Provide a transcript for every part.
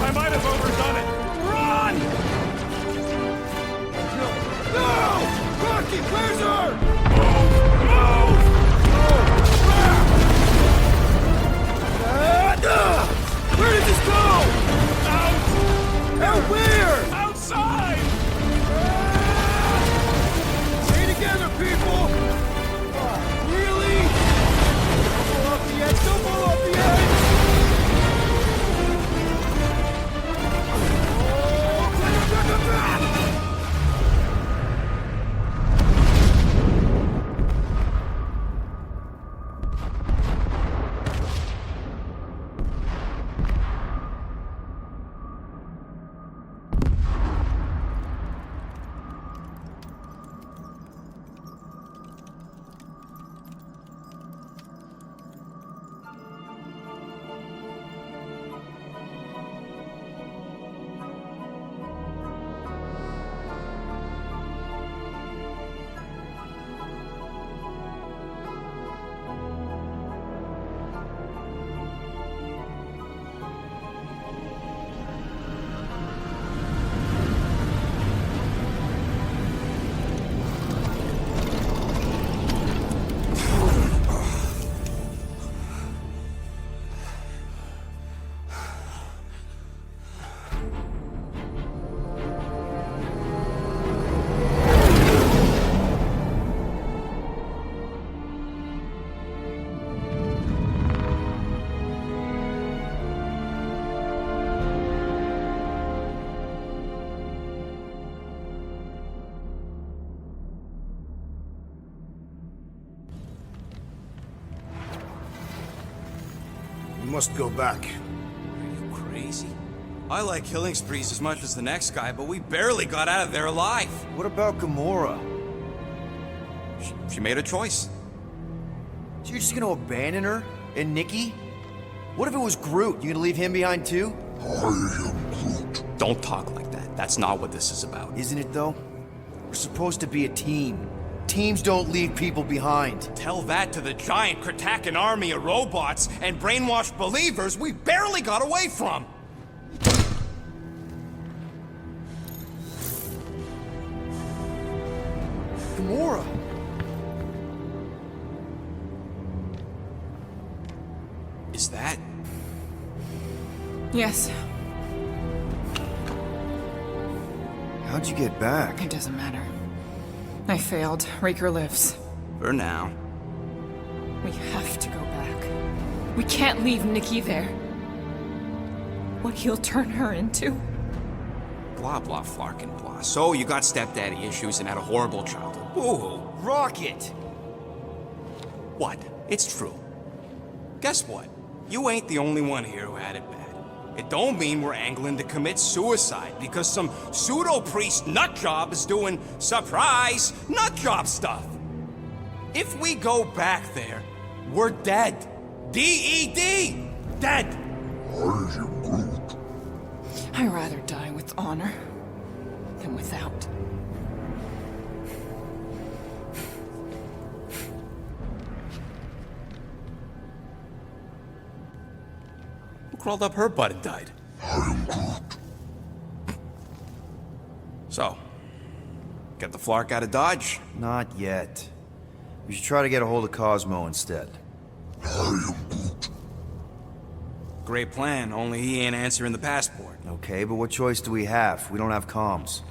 I might have overdone it. Run! No! Rocky, where's her? Move! Where did this go? Out! Out where? Outside! Stay together, people! Really? Don't blow up the edge! Don't blow up the edge! We must go back. Are you crazy? I like killing sprees as much as the next guy, but we barely got out of there alive. What about Gamora? She made a choice. So you're just gonna abandon her? And Nikki? What if it was Groot? You gonna leave him behind too? Don't talk like that. That's not what this is about. Isn't it though? We're supposed to be a team. Teams don't leave people behind. Tell that to the giant Kratakan army of robots and brainwashed believers we barely got away from. Gamora! Is that? Yes, How'd you get back? it doesn't matter. I failed. Raker lives. For now. We have to go back. We can't leave Nikki there. What he'll turn her into? Blah, blah, flarkin' blah. So you got stepdaddy issues and had a horrible childhood. Boo-hoo. Rocket! What? It's true. Guess what? You ain't the only one here who had it bad. It don't mean we're angling to commit suicide because some pseudo-priest nutjob is doing surprise nutjob stuff. If we go back there, we're dead. D-E-D! Dead! I'd rather die with honor than without. Who crawled up her butt and died? So, get the Flark out of Dodge? Not yet. We should try to get a hold of Cosmo instead. Great plan, only he ain't answering the passport. Okay, but what choice do we have? We don't have comms.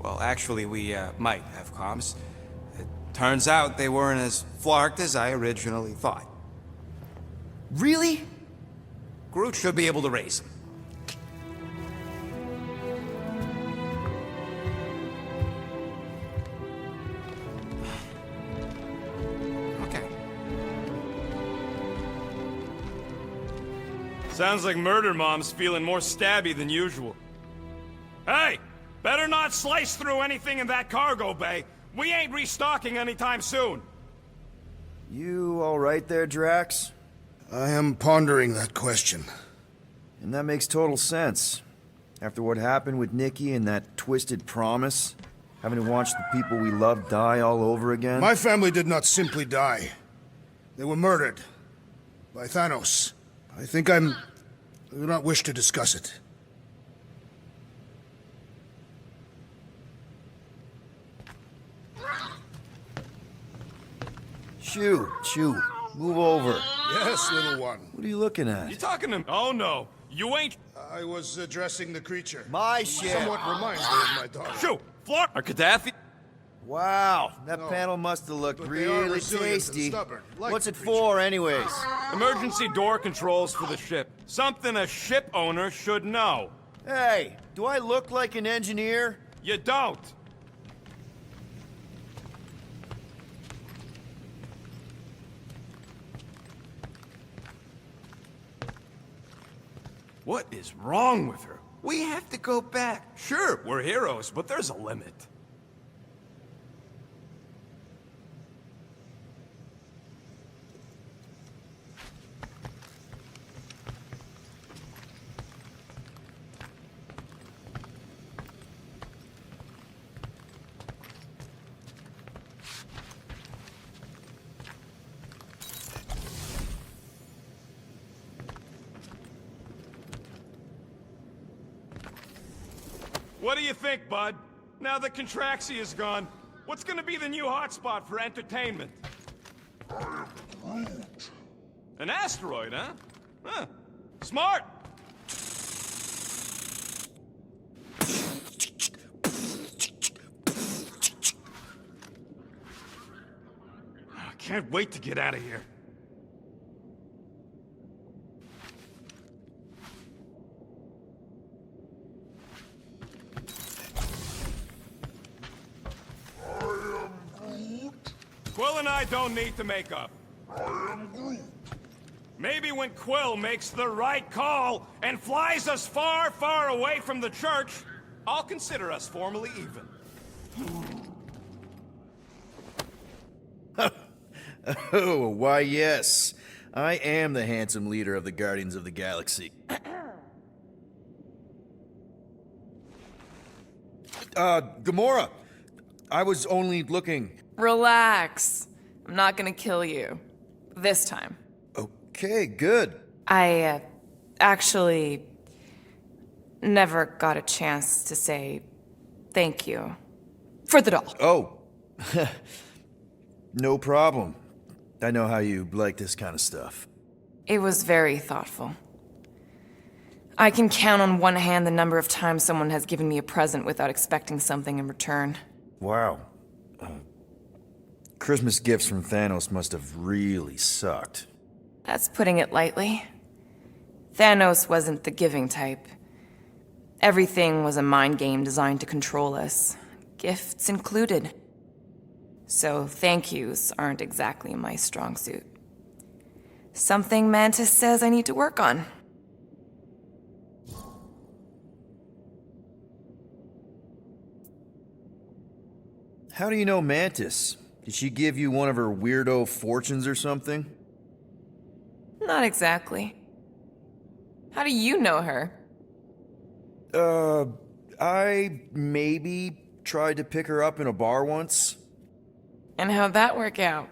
Well, actually, we might have comms. It turns out they weren't as flarked as I originally thought. Really? Groot should be able to raise him. Okay. Sounds like Murder Mom's feeling more stabby than usual. Hey! Better not slice through anything in that cargo bay. We ain't restocking anytime soon. You alright there, Drax? I am pondering that question. And that makes total sense. After what happened with Nikki and that twisted promise, having to watch the people we love die all over again. My family did not simply die. They were murdered. By Thanos. I do not wish to discuss it. Shoo, move over. Yes, little one. What are you looking at? You talking to me? Oh no, you ain't. I was addressing the creature. My shit. Somewhat reminds me of my daughter. Shoo, Floor or Gaddafi? Wow, that No, panel must have looked but they are really resilient and tasty. stubborn, like What's the it creature. for, anyways? Emergency door controls for the ship. Something a ship owner should know. Hey, do I look like an engineer? You don't. What is wrong with her? We have to go back. Sure, we're heroes, but there's a limit. What do you think, bud? Now that Contraxi is gone, what's gonna be the new hotspot for entertainment? An asteroid, huh? Huh. Smart! I can't wait to get out of here. Quill and I don't need to make up. Maybe when Quill makes the right call and flies us far, far away from the church, I'll consider us formally even. Oh, why yes. I am the handsome leader of the Guardians of the Galaxy. Gamora! I was only looking... Relax. I'm not gonna kill you. This time. Okay, good. I, actually never got a chance to say thank you for the doll. Oh. No problem. I know how you like this kind of stuff. It was very thoughtful. I can count on one hand the number of times someone has given me a present without expecting something in return. Wow. Christmas gifts from Thanos must have really sucked. That's putting it lightly. Thanos wasn't the giving type. Everything was a mind game designed to control us, gifts included. So thank yous aren't exactly my strong suit. Something Mantis says I need to work on. How do you know Mantis? Did she give you one of her weirdo fortunes or something? Not exactly. How do you know her? I maybe tried to pick her up in a bar once. And how'd that work out?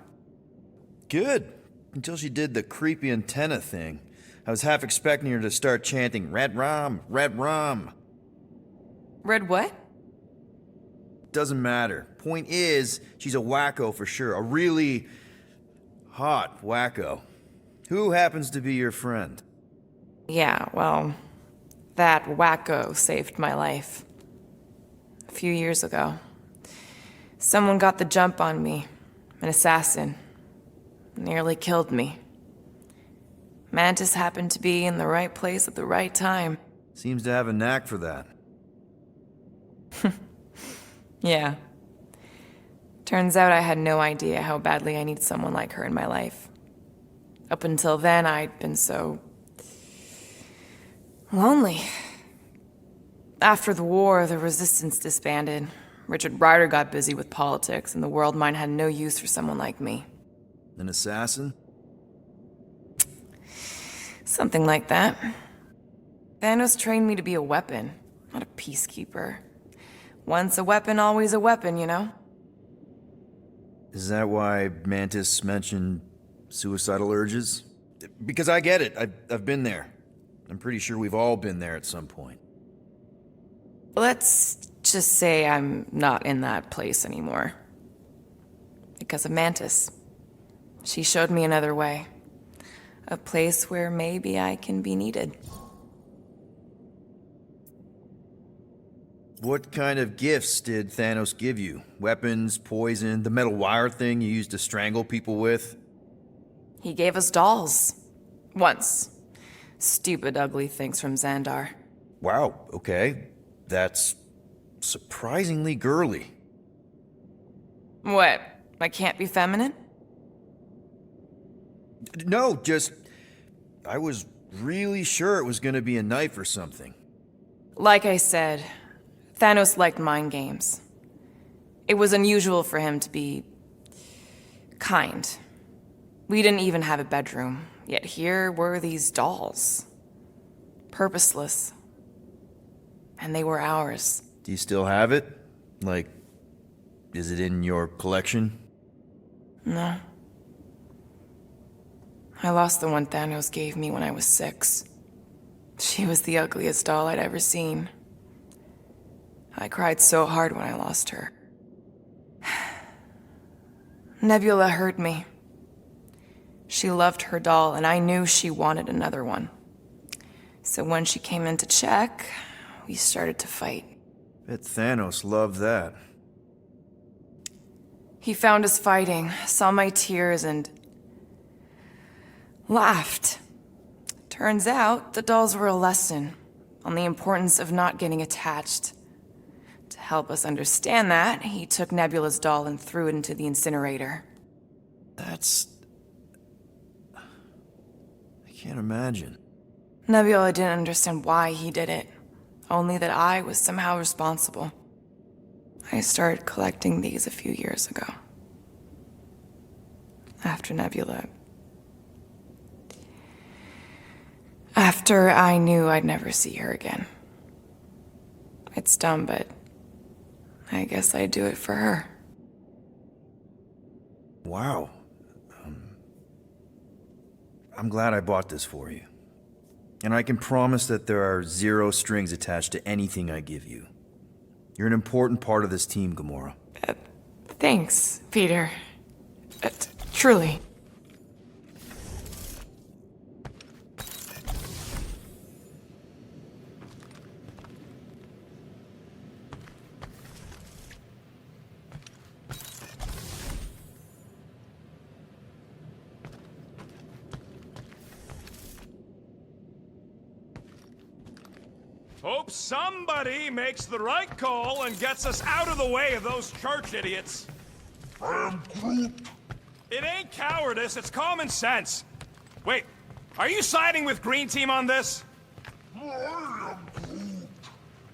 Good. Until she did the creepy antenna thing. I was half expecting her to start chanting, "Red rum, red rum." Red what? Doesn't matter. Point is, she's a wacko for sure. A really hot wacko. Who happens to be your friend? Yeah, well, that wacko saved my life. A few years ago. Someone got the jump on me. An assassin. Nearly killed me. Mantis happened to be in the right place at the right time. Seems to have a knack for that. Yeah. Turns out I had no idea how badly I needed someone like her in my life. Up until then, I'd been so... lonely. After the war, the Resistance disbanded. Richard Ryder got busy with politics, and the Worldmind had no use for someone like me. An assassin? Something like that. Thanos trained me to be a weapon, not a peacekeeper. Once a weapon, always a weapon, you know? Is that why Mantis mentioned suicidal urges? Because I get it. I've been there. I'm pretty sure we've all been there at some point. Let's just say I'm not in that place anymore. Because of Mantis. She showed me another way. A place where maybe I can be needed. What kind of gifts did Thanos give you? Weapons, poison, the metal wire thing you used to strangle people with? He gave us dolls. Once. Stupid, ugly things from Xandar. Wow, okay. That's surprisingly girly. What? I can't be feminine? No, just... I was really sure it was gonna be a knife or something. Like I said, Thanos liked mind games. It was unusual for him to be... kind. We didn't even have a bedroom, yet here were these dolls. Purposeless. And they were ours. Do you still have it? Like, is it in your collection? No. I lost the one Thanos gave me when I was 6. She was the ugliest doll I'd ever seen. I cried so hard when I lost her. Nebula hurt me. She loved her doll, and I knew she wanted another one. So when she came in to check, we started to fight. Bet Thanos loved that. He found us fighting, saw my tears, and laughed. Turns out, the dolls were a lesson on the importance of not getting attached. To help us understand that, he took Nebula's doll and threw it into the incinerator. That's... I can't imagine. Nebula didn't understand why he did it, only that I was somehow responsible. I started collecting these a few years ago. After Nebula. After I knew I'd never see her again. It's dumb, but I guess I'd do it for her. Wow. I'm glad I bought this for you. And I can promise that there are 0 strings attached to anything I give you. You're an important part of this team, Gamora. Thanks, Peter. Truly. Hope somebody makes the right call and gets us out of the way of those church idiots. It ain't cowardice, it's common sense. Wait, are you siding with Green Team on this?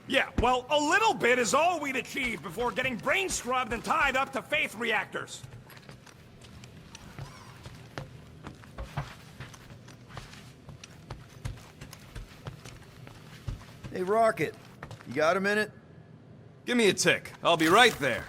Yeah, well, a little bit is all we'd achieve before getting brain scrubbed and tied up to faith reactors. Hey, Rocket. You got a minute? Give me a tick. I'll be right there.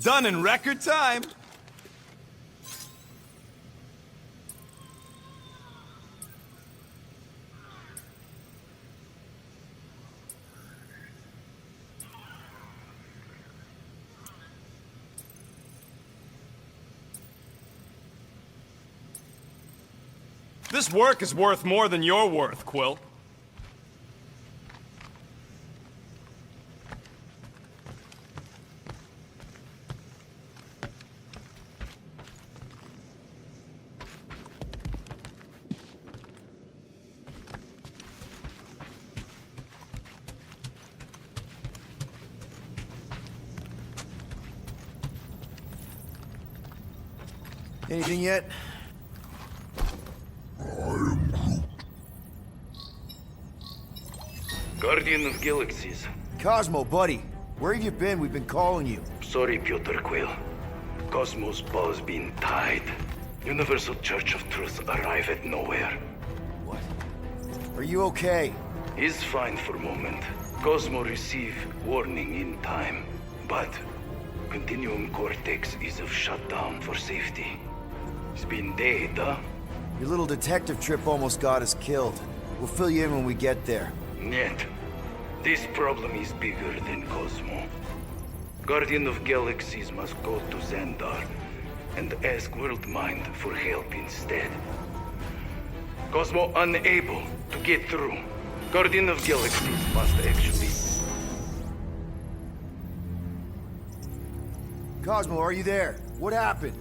Done in record time. This work is worth more than you're worth, Quill. Anything yet? Guardian of Galaxies. Cosmo, buddy. Where have you been? We've been calling you. Sorry, Peter Quill. Cosmo's paws been tied. Universal Church of Truth arrive at Knowhere. What? Are you okay? He's fine for a moment. Cosmo received warning in time, but Continuum Cortex is of shutdown for safety. It's been dead, huh? Your little detective trip almost got us killed. We'll fill you in when we get there. Net. This problem is bigger than Cosmo. Guardian of Galaxies must go to Xandar and ask Worldmind for help instead. Cosmo unable to get through. Guardian of Galaxies must actually... Cosmo, are you there? What happened?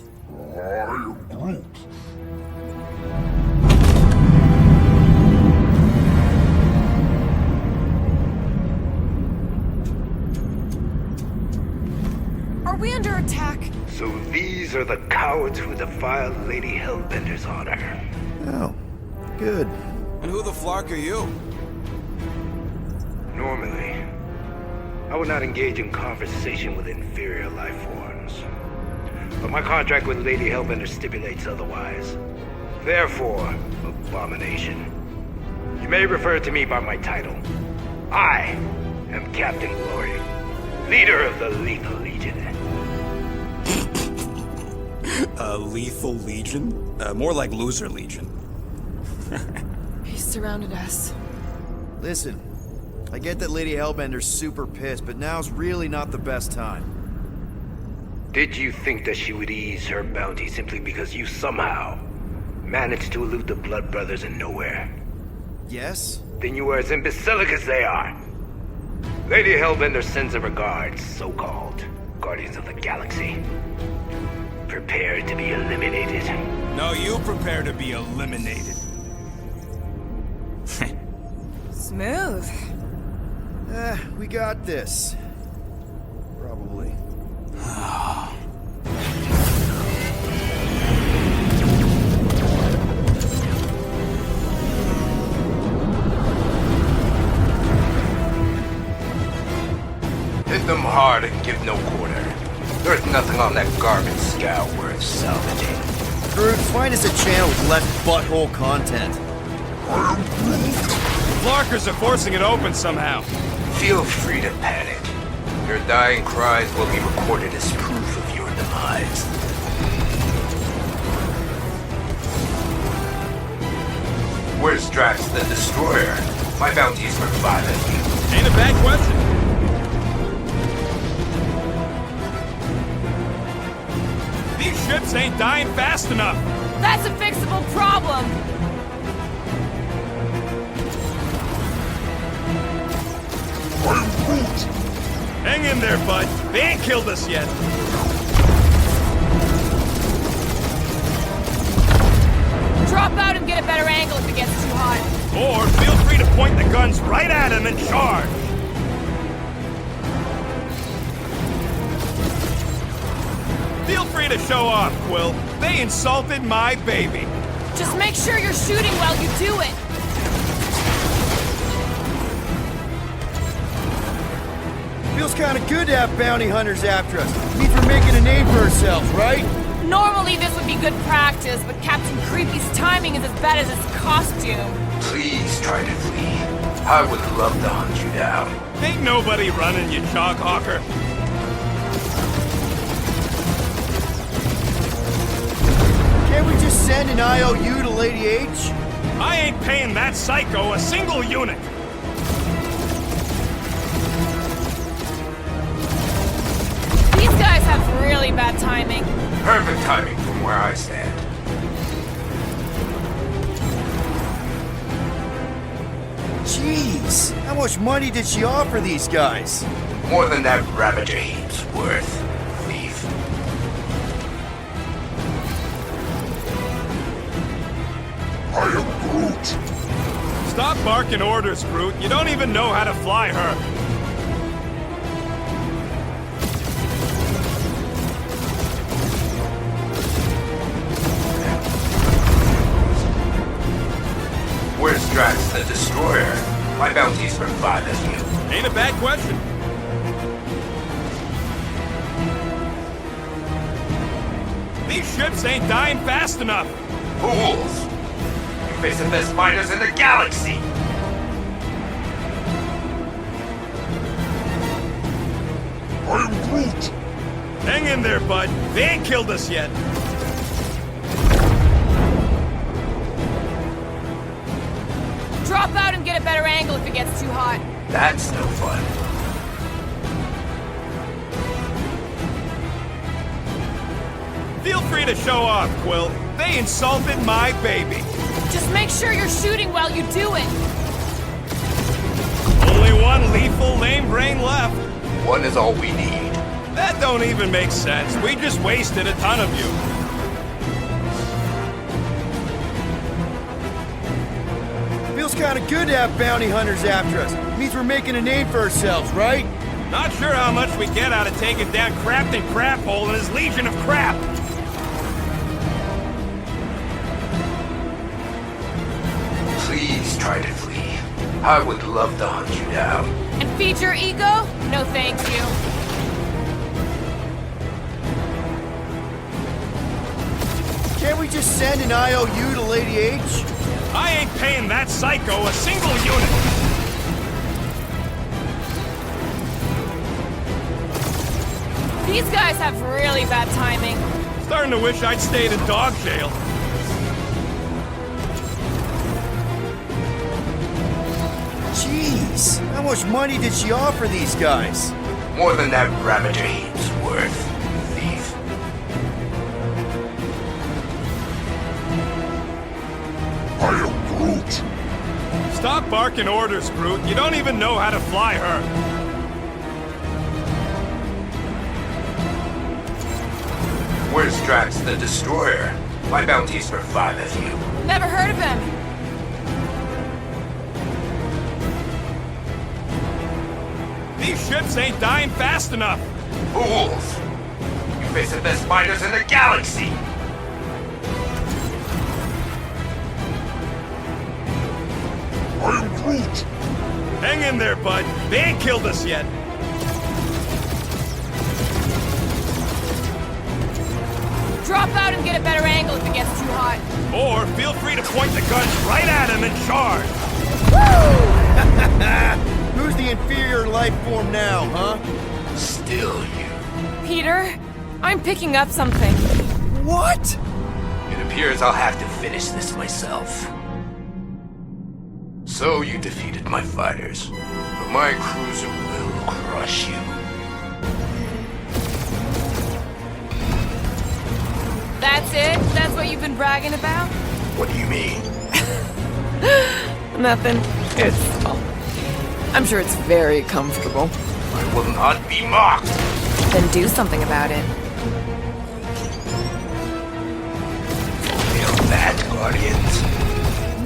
Are we under attack? So these are the cowards who defiled Lady Hellbender's honor. Oh, good. And who the flark are you? Normally, I would not engage in conversation with inferior life forms. But my contract with Lady Hellbender stipulates otherwise. Therefore, abomination. You may refer to me by my title. I am Captain Glory, leader of the Lethal Legion. Lethal Legion? More like Loser Legion. He surrounded us. Listen, I get that Lady Hellbender's super pissed, but now's really not the best time. Did you think that she would ease her bounty simply because you somehow managed to elude the Blood Brothers in Knowhere? Yes? Then you are as imbecilic as they are. Lady Hellbender sends her regards, so-called Guardians of the Galaxy. Prepare to be eliminated. No, you prepare to be eliminated. Smooth. We got this. Probably. Hit them hard and give no quarter. There's nothing on that garbage scow worth salvaging. Groot, find us a channel with less butthole content. Flarkers are forcing it open somehow. Feel free to panic. Your dying cries will be recorded as proof of your demise. Where's Drax the Destroyer? My bounties for 5 of you. Ain't a bad question. These ships ain't dying fast enough. That's a fixable problem. Hang in there, bud. They ain't killed us yet. Drop out and get a better angle if it gets too hot. Or feel free to point the guns right at him and charge. Feel free to show off, Quill. They insulted my baby. Just make sure you're shooting while you do it. Feels kind of good to have bounty hunters after us. Means we're making a name for ourselves, right? Normally this would be good practice, but Captain Creepy's timing is as bad as his costume. Please try to flee. I would love to hunt you down. Ain't nobody running, you chalk hawker. Can't we just send an IOU to Lady H? I ain't paying that psycho a single unit. These guys have really bad timing. Perfect timing from where I stand. Jeez, how much money did she offer these guys? More than that Ravager heap's worth, thief. I am Groot. Stop barking orders, Groot. You don't even know how to fly her. Where's Drax the Destroyer? My bounty's for 5 of you. Ain't a bad question. These ships ain't dying fast enough. Fools! You face the best fighters in the galaxy! am Groot! Hang in there, bud. They ain't killed us yet. Drop out and get a better angle if it gets too hot. That's no fun. Feel free to show off, Quill. They insulted my baby. Just make sure you're shooting while you do it. Only one lethal lame brain left. One is all we need. That don't even make sense. We just wasted a ton of you. Feels kind of good to have bounty hunters after us. Means we're making a name for ourselves, right? Not sure how much we get out of taking down Crapton Craphole and his legion of crap. Please try to flee. I would love to hunt you down. And feed your ego? No thank you. Can't we just send an IOU to Lady H? I ain't paying that psycho a single unit. These guys have really bad timing. Starting to wish I'd stayed in dog jail. Jeez, how much money did she offer these guys? More than that Ravager heap's worth, thief. I am Groot. Stop barking orders, Groot. You don't even know how to fly her. Where's Drax the Destroyer? My bounty's for 5 of you. Never heard of him. These ships ain't dying fast enough. Fools! You face the best fighters in the galaxy! I am Groot! Hang in there, bud. They ain't killed us yet. Drop out and get a better angle if it gets too hot. Or feel free to point the guns right at him and charge. Who's the inferior life form now, huh? Still you. Peter, I'm picking up something. What? It appears I'll have to finish this myself. So you defeated my fighters, but my cruiser will crush you. That's it? That's what you've been bragging about? What do you mean? Nothing. It's... well, I'm sure it's very comfortable. I will not be mocked! Then do something about it. Feel that, Guardians?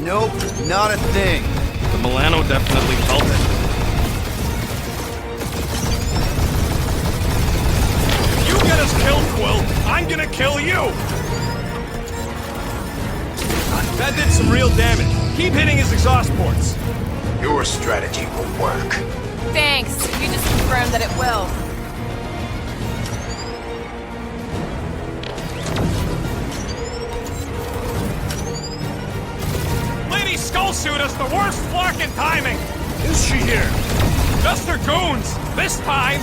Nope, not a thing. The Milano definitely felt it. If you get us killed, Quill, I'm gonna kill you! That did some real damage. Keep hitting his exhaust ports. Your strategy will work. Thanks. You just confirmed that it will. Lady Skullsuit has the worst flocking timing! Is she here? Just her goons! This time!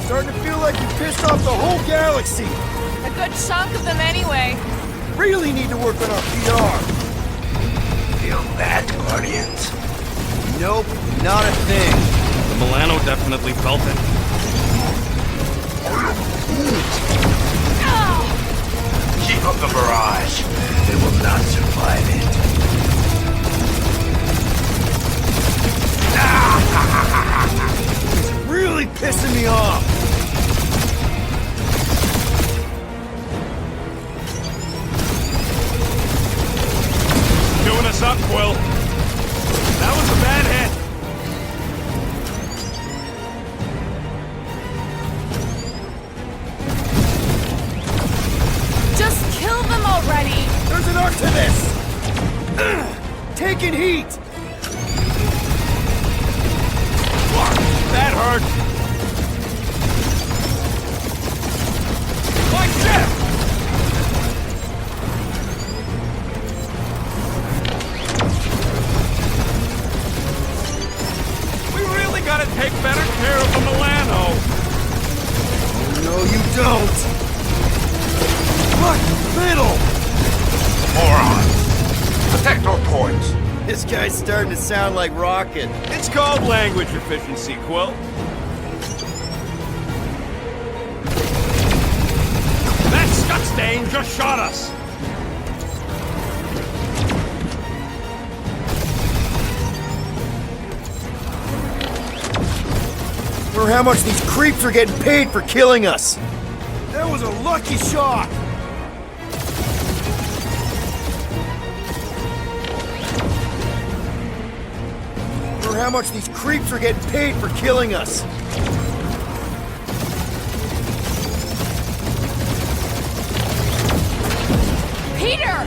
Starting to feel like you pissed off the whole galaxy. A good chunk of them anyway. Really need to work on our PR. Feel that, Guardians? Nope, not a thing. The Milano definitely felt it. Keep up the barrage. They will not survive it. It's really pissing me off. Doing us up, Quill. That was a bad hit. Just kill them already! There's an arc to this. care of the Milano. No, you don't! Look! Middle! Moron! Protector points! This guy's starting to sound like Rocket. It's called language efficiency, Quill. That scut stain just shot us. Or how much these creeps are getting paid for killing us. That was a lucky shot! Or how much these creeps are getting paid for killing us. Peter!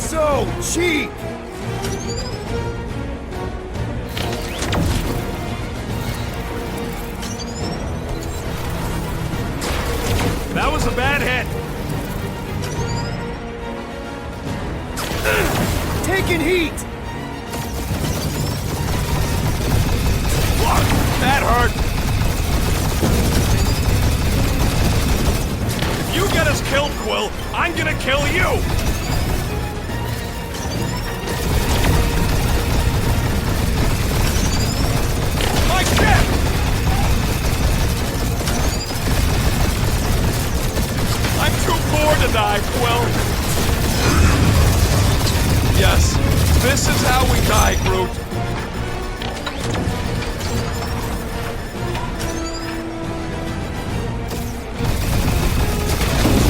So cheap! That was a bad hit. Taking heat! Fuck, that hurt. If you get us killed, Quill, I'm gonna kill you. My ship! I'm too poor to die, Quill. Yes, this is how we die, Groot.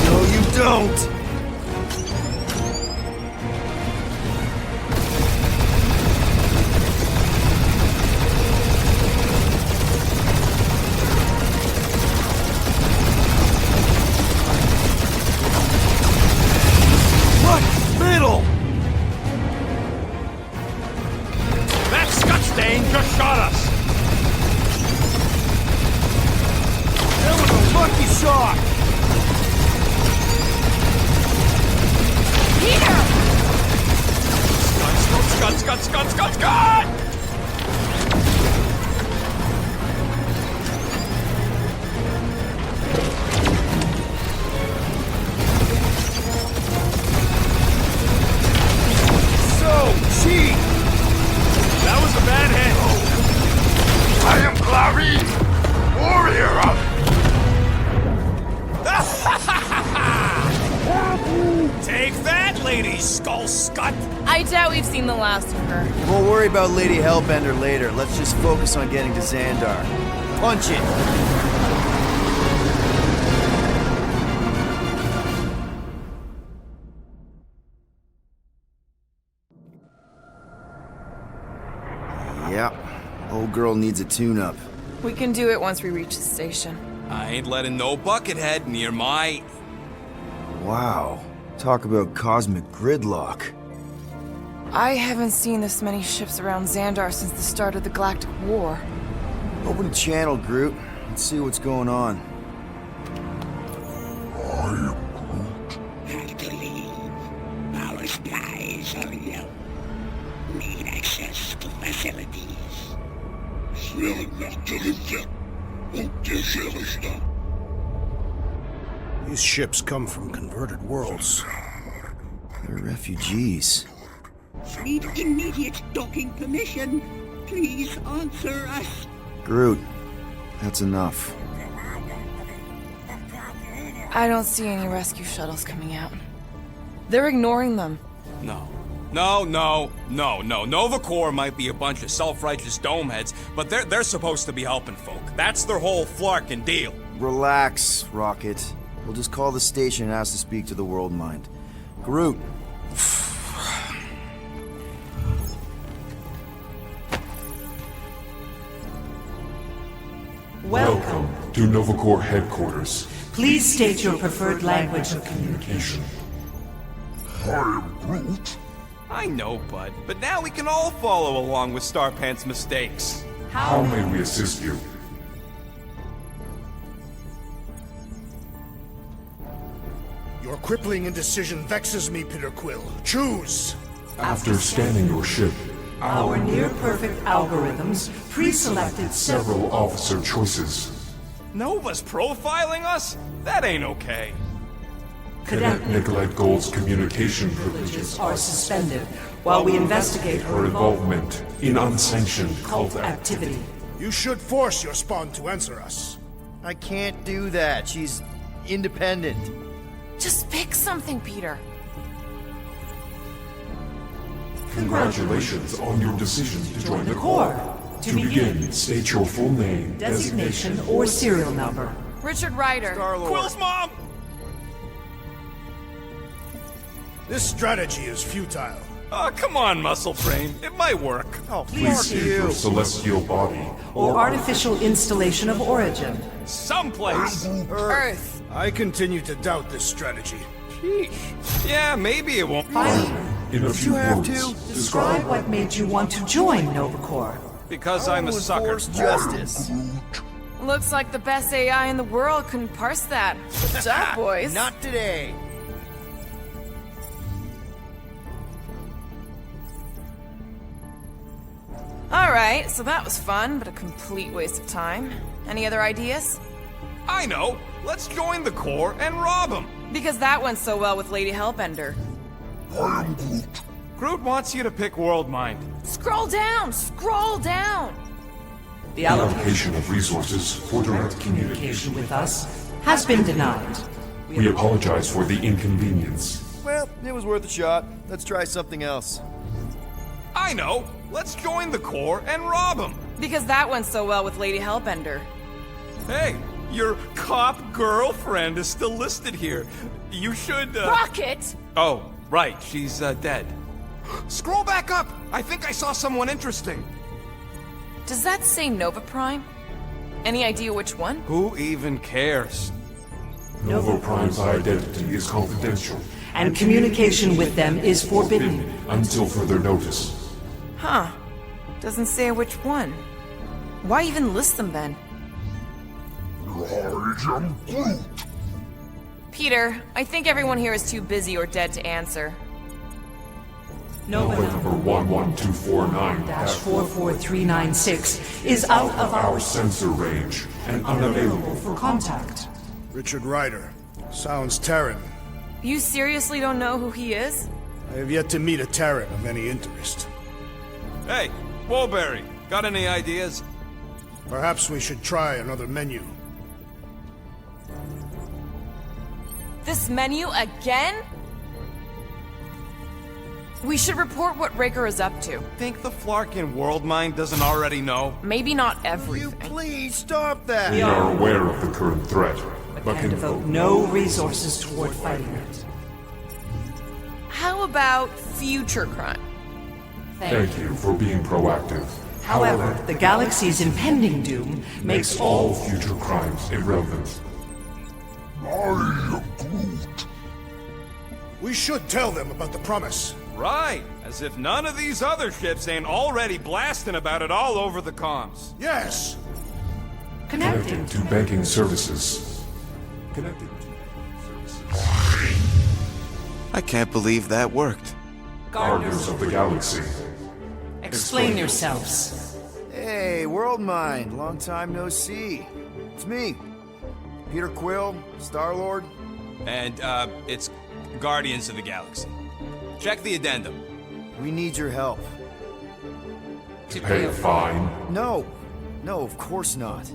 No, you don't! What? Middle! That scut stain just shot us. That was a lucky shot! Peter! Scud! So cheap! That was a bad hit. I am Clary, warrior of... Take that, Lady Skull Scut! I doubt we've seen the last of her. We'll worry about Lady Hellbender later. Let's just focus on getting to Xandar. Punch it! Yep. Old girl needs a tune-up. We can do it once we reach the station. I ain't letting no buckethead near my... Wow. Talk about cosmic gridlock. I haven't seen this many ships around Xandar since the start of the Galactic War. Open a channel, Groot. Let's see what's going on. I believe our skies are yellow. Need access to facilities. These ships come from converted worlds. They're refugees. Need immediate docking permission. Please answer us. Groot, that's enough. I don't see any rescue shuttles coming out. They're ignoring them. No. Nova Corps might be a bunch of self-righteous domeheads, but they're supposed to be helping folk. That's their whole flarkin' deal. Relax, Rocket. We'll just call the station and ask to speak to the Worldmind. Groot. Welcome to Nova Corps headquarters. Please state your preferred language of communication. I know, bud, but now we can all follow along with Starpant's mistakes. How may we assist you? Your crippling indecision vexes me, Peter Quill. Choose! After scanning your ship, Our near-perfect algorithms pre-selected several officer choices. Nova's profiling us? That ain't okay. Cadet Nicolette Gold's communication privileges are suspended while we investigate her her involvement in unsanctioned cult cult activity. activity. You should force your spawn to answer us. I can't do that. She's independent. Just pick something, Peter. Congratulations on your decision to join the Core. To begin, state your full name, Designation or serial number. Richard Ryder. Quill's mom! This strategy is futile. Oh, come on, muscle brain. It might work. Oh, Please fuck state your you. celestial body, Or artificial installation of origin. Someplace. Earth. I continue to doubt this strategy. Sheesh. Yeah, maybe it won't. Finally, in a few have words, to? describe what made you want to join NovaCorps. Because I'm a sucker. Enforce justice. Looks like the best AI in the world couldn't parse that. Good job, boys. Not today. Alright, so that was fun, but a complete waste of time. Any other ideas? I know. Let's join the Corps and rob them. Because that went so well with Lady Hellbender. Groot wants you to pick Worldmind. Scroll down! Scroll down! The allocation allocation of resources for direct communication communication. with us has been denied. We apologize for the inconvenience. Well, it was worth a shot. Let's try something else. I know. Let's join the Corps and rob them. Because that went so well with Lady Hellbender. Hey, your cop girlfriend is still listed here. You should, Rocket! Oh, right. She's, dead. Scroll back up. I think I saw someone interesting. Does that say Nova Prime? Any idea which one? Who even cares? Nova Prime's identity is confidential And communication with them is forbidden. until further notice. Huh. Doesn't say which one. Why even list them then? Peter, I think everyone here is too busy or dead to answer. Nova Number 11249-44396 44396 is out of our our sensor range and unavailable for contact. Richard Ryder. Sounds Terran. You seriously don't know who he is? I have yet to meet a Terran of any interest. Hey, Woolberry, got any ideas? Perhaps we should try another menu. This menu again? We should report what Raker is up to. Think the Flarkin Worldmind doesn't already know? Maybe not You everything. please stop that. We are aware of the current threat, but And can devote no resources toward fighting it. How about future crime? thank you for being proactive. However, the galaxy's impending doom Makes all future crimes irrelevant. We should tell them about the promise. Right, as if none of these other ships ain't already blasting about it all over the comms. Yes! connecting Connecting to banking services. Connecting to banking services. I can't believe that worked. Guardians of the Galaxy. Explain yourselves. Hey, Worldmind. Long time no see. It's me. Peter Quill, Star-Lord. And, it's Guardians of the Galaxy. Check the addendum. We need your help. Pay a fine. No. No, of course not.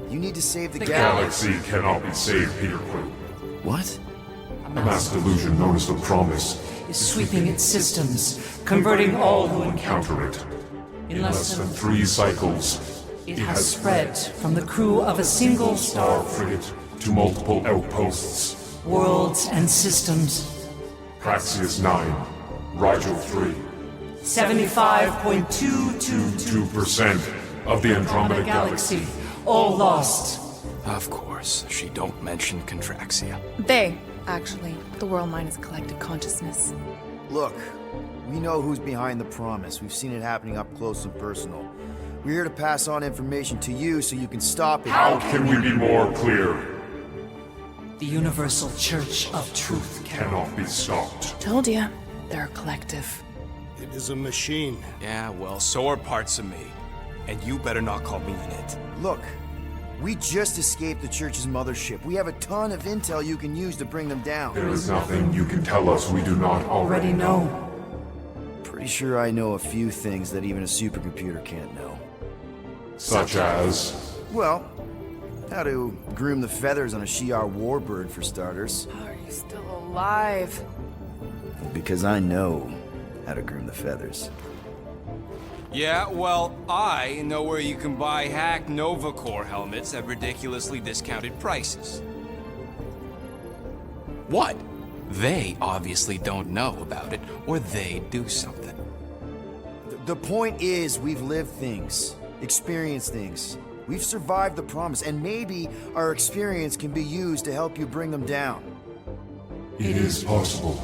You need to save the Galaxy cannot be saved, Peter Quill. What? A mass delusion known as the Promise Is sweeping its systems, converting all who encounter counter it. in less than 3 cycles, it has spread from the crew of a single star star, frigate to multiple outposts. worlds and systems. Praxius 9, Rigel 3, 75.222 2% of the Andromeda Galaxy. all lost. Of course, she don't mention Contraxia. They, actually. The Worldmind is collective consciousness. Look, we know who's behind the promise. We've seen it happening up close and personal. We're here to pass on information to you so you can stop it. How can we be more clear? The Universal Church of Truth Cannot be stopped. Told ya, they're a collective. It is a machine. Yeah, well, so are parts of me. And you better not call me in it. Look, we just escaped the church's mothership. We have a ton of intel you can use to bring them down. There is nothing you can tell us we do not already Already know. Pretty sure I know a few things that even a supercomputer can't know. Such as... Well, how to groom the feathers on a Shi'ar warbird, for starters. How are you still alive? Because I know how to groom the feathers. Yeah, well, I know where you can buy hacked Nova Corps helmets at ridiculously discounted prices. What? They obviously don't know about it, or they do something. The point is, we've lived things, experienced things. We've survived the promise, and maybe our experience can be used to help you bring them down. It is possible.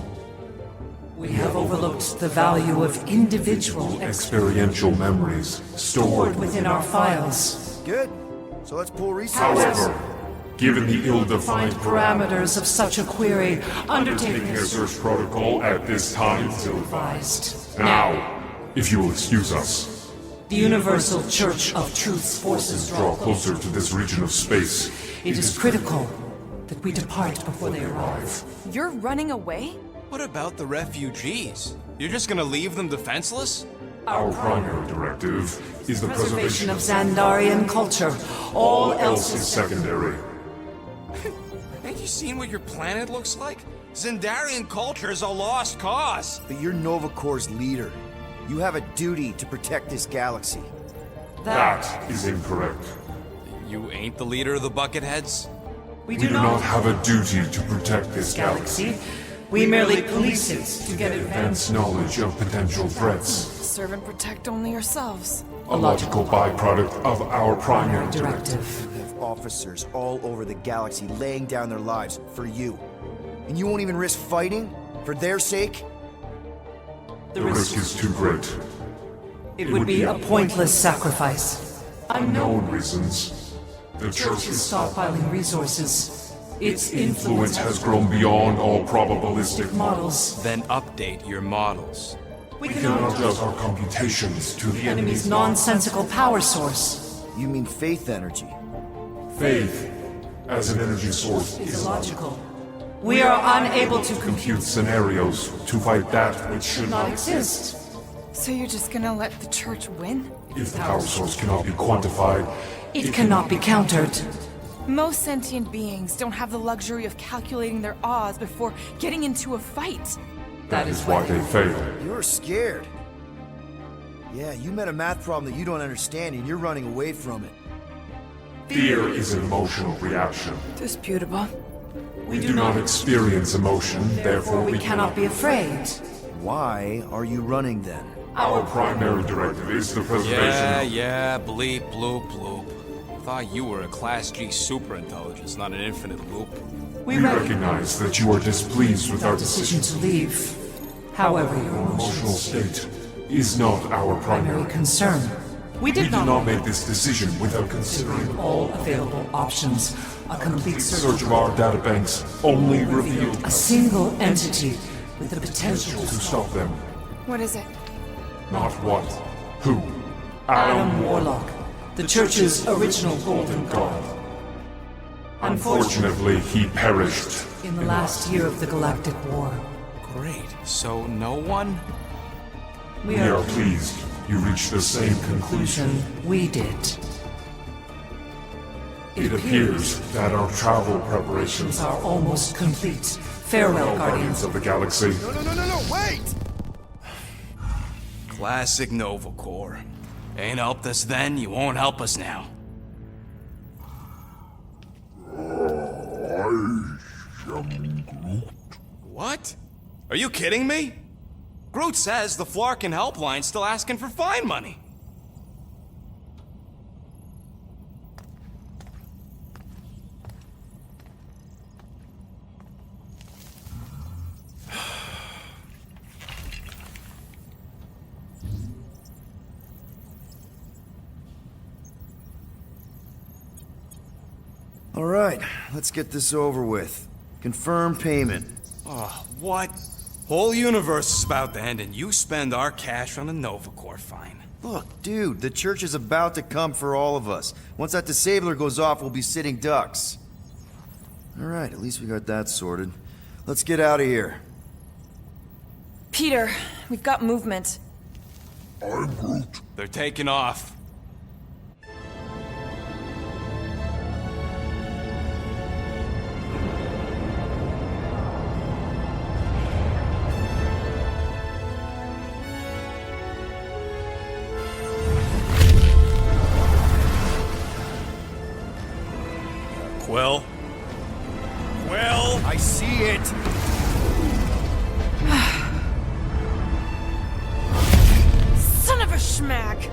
We have overlooked the value of individual Experiential memories stored stored within our files. Good. So let's pull resources. However, given the ill-defined Parameters of such a query, undertaking undertaking a is search protocol at this time is ill-advised. advised. Now, if you will excuse us, The Universal Church of Truth's forces draw closer to this region of space. It is critical that we depart before they arrive. You're running away? What about the refugees? You're just gonna leave them defenseless? Our primary directive is the Preservation of Xandarian culture. All else is secondary. Ain't you seen what your planet looks like? Xandarian culture is a lost cause. But you're Nova Corps' leader. You have a duty to protect this galaxy. That is incorrect. You ain't the leader of the Bucketheads? We We do not have a duty to protect this galaxy. galaxy. We merely police it to get Advance knowledge of potential threats. Serve and protect only yourselves. A logical byproduct of our primary directive. directive. You have officers all over the galaxy laying down their lives for you. And you won't even risk fighting? For their sake? The risk is too great. It would be a pointless sacrifice. Unknown reasons. The Church Is is stockpiling resources. Its influence has grown beyond all probabilistic models. Then update your models. We We cannot cannot adjust our computations to the enemy's enemy's nonsensical power source. You mean faith energy? faith as an energy source is Illogical. We are unable to compute scenarios to fight that which should not not exist. So you're just gonna let the church win? If the power source cannot be quantified, It cannot be countered. Most sentient beings don't have the luxury of calculating their odds before getting into a fight. that is why they fail. You're scared. Yeah, you met a math problem that you don't understand and you're running away from it. Fear is an emotional reaction. Disputable. We do not experience emotion, therefore We cannot be afraid. Why are you running then? Our primary directive is the preservation. Yeah, bleep, bloop, bloop. Thought you were a Class G superintelligence, not an infinite loop. We recognize that you are displeased with our Decision decision. to leave. However, your Emotional state is not our primary primary. concern. We We did do not not make this decision without considering all available options. A complete search of our databanks only revealed a single entity with the potential to stop them. What is it? Not what, who. Adam Warlock, the Church's original Golden God. Unfortunately, he perished. In the last year of the Galactic War, Great. So no one? we We are are pleased you reached the same conclusion. we did. It appears that our travel preparations are almost complete. Farewell, Guardians Guardians. of the Galaxy. No, wait! Classic Nova Corps. Ain't helped us then, you won't help us now. What? Are you kidding me? Groot says the Flarkin helpline's still asking for fine money. All right, let's get this over with. Confirm payment. Oh, what? Whole universe is about to end and you spend our cash on a Nova Corps fine. Look, dude, the church is about to come for all of us. Once that disabler goes off, we'll be sitting ducks. All right, at least we got that sorted. Let's get out of here. Peter, we've got movement. I'm Groot. They're taking off. Quill? Quill? I see it! Son of a schmack!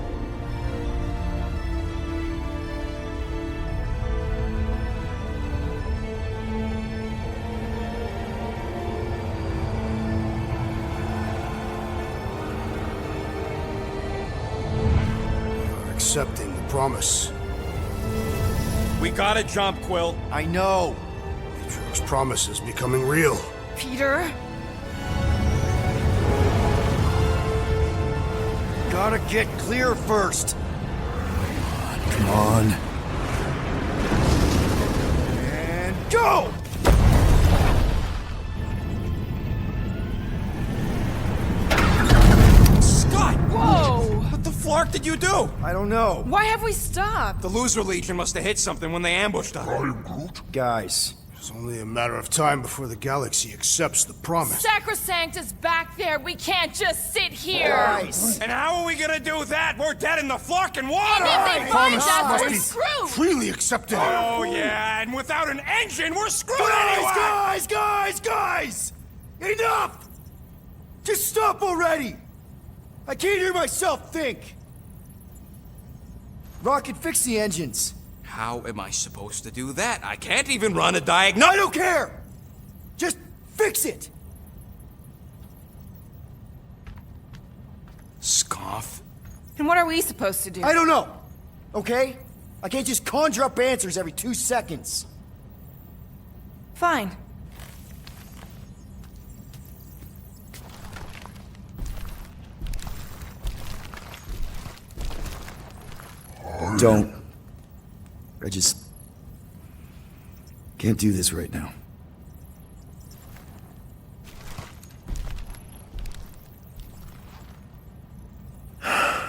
You're accepting the promise. We gotta jump, Quill. I know! Matrix promise is becoming real. Peter? Gotta get clear first! Come on. And go! Scott! Whoa! What the flark did you do? I don't know. Why have we stopped? The Loser Legion must have hit something when they ambushed us. I'm Groot. Guys, It's only a matter of time before the galaxy accepts the promise. Sacrosanct is back there. We can't just sit here. guys! And how are we gonna do that? We're dead in the flarkin' water! And if they find Promise us, must we're be screwed. freely accepted. Oh, yeah, and without an engine, we're screwed anyway! Guys! Enough! Just stop already! I can't hear myself think! Rocket, fix the engines. How am I supposed to do that? I can't even run a diagnose. I don't care! Just fix it! Scoff. And what are we supposed to do? I don't know, okay? I can't just conjure up answers every 2 seconds. Fine. Don't. I just can't do this right now. I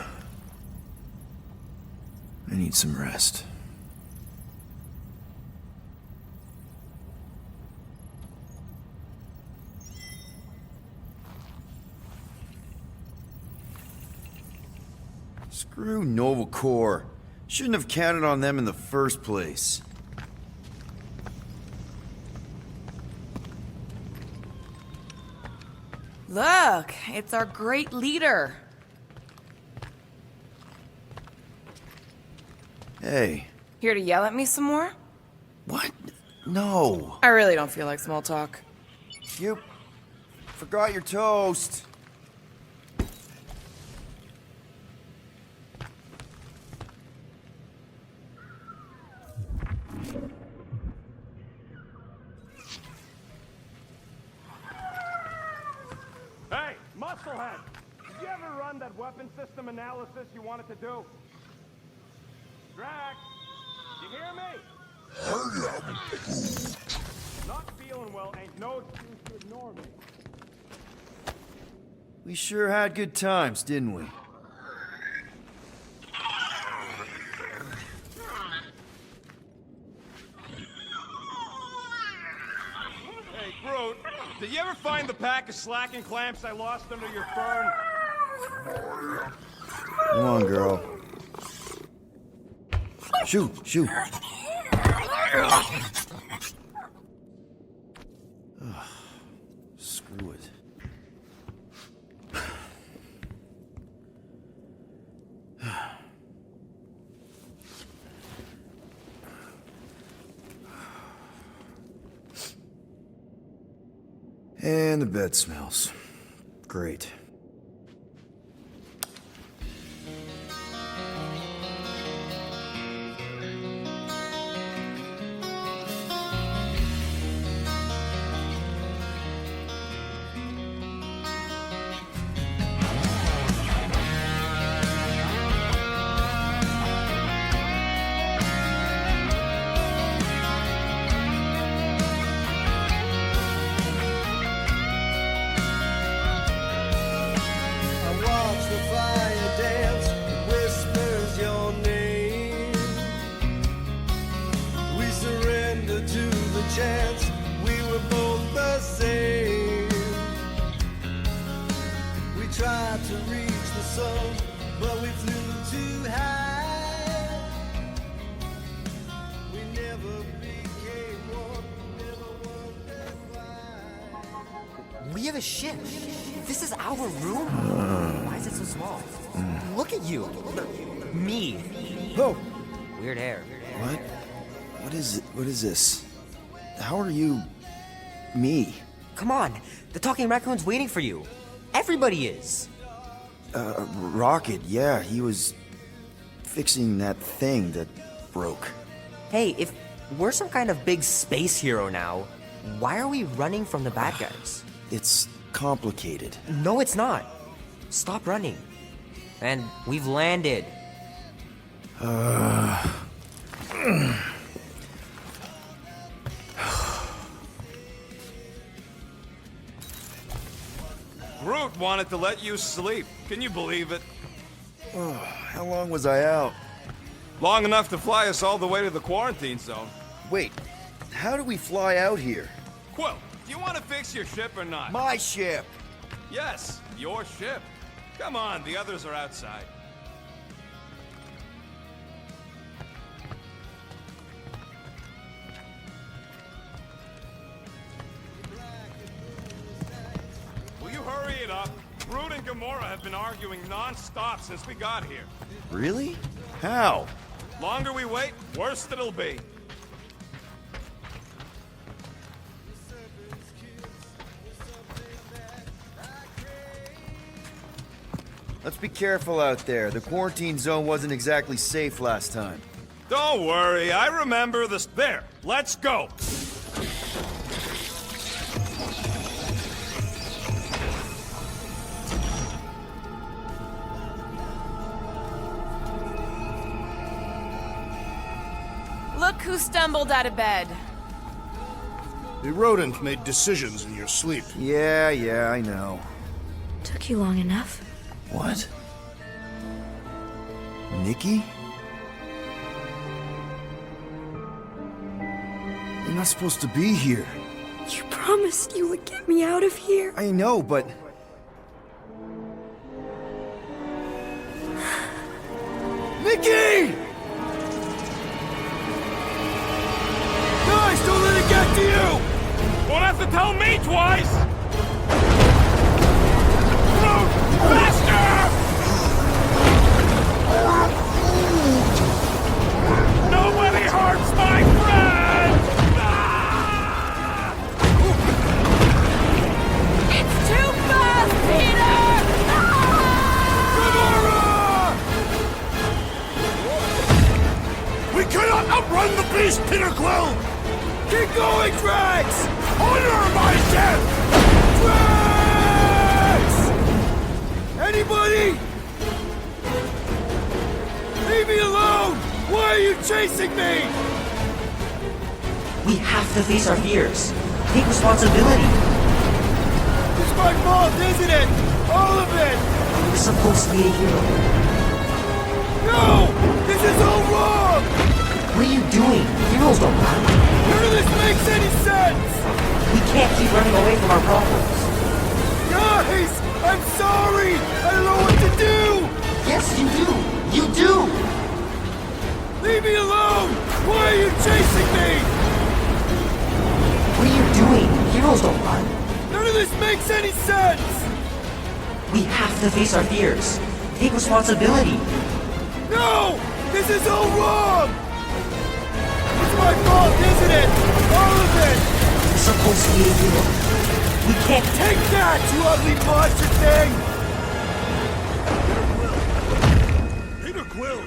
need some rest. Screw Nova Corps. Shouldn't have counted on them in the first place. Look, it's our great leader. Hey. Here to yell at me some more? What? No. I really don't feel like small talk. You forgot your toast. Hey, Musclehead! Did you ever run that weapon system analysis you wanted to do? Drax! You hear me? Not feeling well ain't no excuse to ignore me. We sure had good times, didn't we? Hey, Groot, did you ever find the pack of slacking clamps I lost under your fern? Come on, girl. Shoot, shoot. Ugh, screw it. And the bed smells. Great. We have a ship. This is our room? Why is it so small? Look at you. Me. Oh! Weird hair. What? What is it? What is this? How are you... me? Come on. The talking raccoon's waiting for you. Everybody is. Rocket, yeah, he was... fixing that thing that broke. Hey, if we're some kind of big space hero now, why are we running from the bad guys? It's complicated. No, it's not. Stop running. And we've landed. Groot wanted to let you sleep. Can you believe it? How long was I out? Long enough to fly us all the way to the quarantine zone. Wait, how do we fly out here? Quill, do you want to fix your ship or not? My ship! Yes, your ship. Come on, the others are outside. Will you hurry it up? Groot and Gamora have been arguing non-stop since we got here. Really? How? Longer we wait, worse it'll be. Let's be careful out there. The quarantine zone wasn't exactly safe last time. Don't worry, I remember this. There, let's go. Look who stumbled out of bed. The rodent made decisions in your sleep. Yeah, I know. Took you long enough. What? Nikki? You're not supposed to be here. You promised you would get me out of here. I know, but... Nikki! Guys, don't let it get to you! Won't have to tell me twice! Groot, faster! Nobody hurts my friend! It's too fast, Peter! We cannot outrun the beast, Peter Quill! Keep going, Drax! Honor my ship! Drax! Anybody? Leave me alone! Why are you chasing me? We have to face our fears. Take responsibility. It's my fault, isn't it? All of it! You're supposed to be a hero. No! This is all wrong! What are you doing? Heroes don't run. None of this makes any sense! We can't keep running away from our problems. Guys! I'm sorry! I don't know what to do! Yes, you do! You do! Leave me alone! Why are you chasing me? What are you doing? Heroes don't run. None of this makes any sense! We have to face our fears. Take responsibility. No! This is all wrong! It's my fault, isn't it? All of it! You're supposed to be a hero. We can't Take that, you ugly monster thing! Peter Quill!